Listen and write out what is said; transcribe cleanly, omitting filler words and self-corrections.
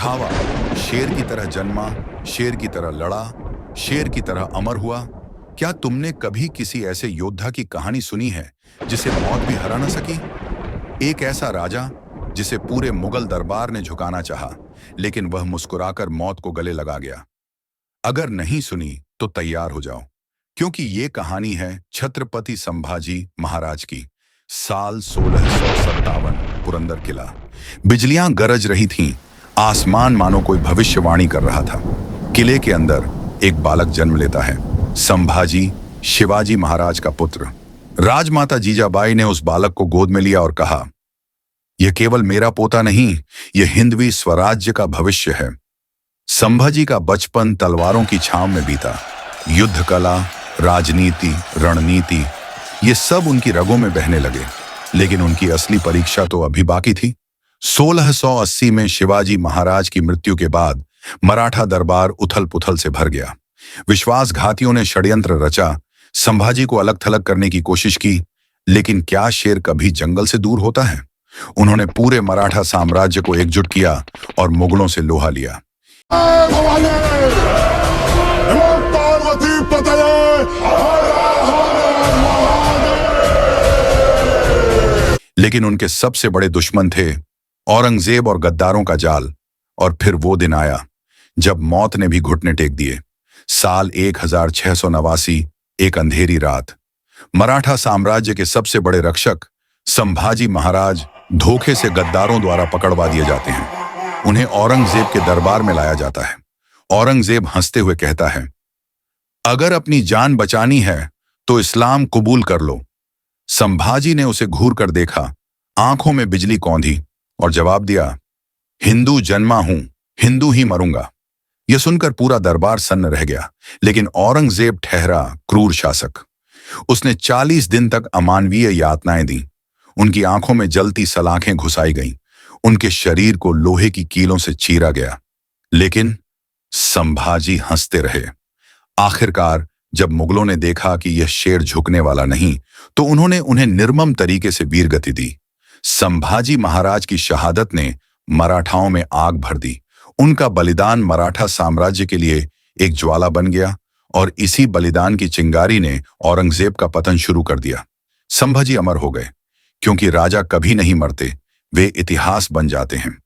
छावा शेर की तरह जन्मा, शेर की तरह लड़ा, शेर की तरह अमर हुआ। क्या तुमने कभी किसी ऐसे योद्धा की कहानी सुनी है जिसे मौत भी हरा न सकी? एक ऐसा राजा जिसे पूरे मुगल दरबार ने झुकाना चाहा, लेकिन वह मुस्कुराकर मौत को गले लगा गया। अगर नहीं सुनी तो तैयार हो जाओ, क्योंकि ये कहानी है छत्रपति संभाजी महाराज की। साल 1657, पुरंदर किला। बिजलियां गरज रही थीं, आसमान मानो कोई भविष्यवाणी कर रहा था। किले के अंदर एक बालक जन्म लेता है, संभाजी, शिवाजी महाराज का पुत्र। राजमाता जीजाबाई ने उस बालक को गोद में लिया और कहा, यह केवल मेरा पोता नहीं, यह हिंदवी स्वराज्य का भविष्य है। संभाजी का बचपन तलवारों की छांव में बीता। युद्ध कला, राजनीति, रणनीति, ये सब उनकी रगों में बहने लगे। लेकिन उनकी असली परीक्षा तो अभी बाकी थी। 1680 में शिवाजी महाराज की मृत्यु के बाद मराठा दरबार उथल पुथल से भर गया। विश्वासघातियों ने षड्यंत्र रचा, संभाजी को अलग थलग करने की कोशिश की। लेकिन क्या शेर कभी जंगल से दूर होता है? उन्होंने पूरे मराठा साम्राज्य को एकजुट किया और मुगलों से लोहा लिया। लेकिन उनके सबसे बड़े दुश्मन थे औरंगजेब और गद्दारों का जाल। और फिर वो दिन आया जब मौत ने भी घुटने टेक दिए। साल 1689, एक अंधेरी रात। मराठा साम्राज्य के सबसे बड़े रक्षक संभाजी महाराज धोखे से गद्दारों द्वारा पकड़वा दिए जाते हैं। उन्हें औरंगजेब के दरबार में लाया जाता है। औरंगजेब हंसते हुए कहता है, अगर अपनी जान बचानी है तो इस्लाम कबूल कर लो। संभाजी ने उसे घूर कर देखा, आंखों में बिजली कौंधी और जवाब दिया, हिंदू जन्मा हूं, हिंदू ही मरूंगा। यह सुनकर पूरा दरबार सन्न रह गया। लेकिन औरंगजेब ठहरा क्रूर शासक। उसने 40 दिन तक अमानवीय यातनाएं दी। उनकी आंखों में जलती सलाखें घुसाई गईं, उनके शरीर को लोहे की कीलों से चीरा गया। लेकिन संभाजी हंसते रहे। आखिरकार जब मुगलों ने देखा कि यह शेर झुकने वाला नहीं, तो उन्होंने उन्हें निर्मम तरीके से वीरगति दी। संभाजी महाराज की शहादत ने मराठाओं में आग भर दी। उनका बलिदान मराठा साम्राज्य के लिए एक ज्वाला बन गया और इसी बलिदान की चिंगारी ने औरंगजेब का पतन शुरू कर दिया। संभाजी अमर हो गए, क्योंकि राजा कभी नहीं मरते, वे इतिहास बन जाते हैं।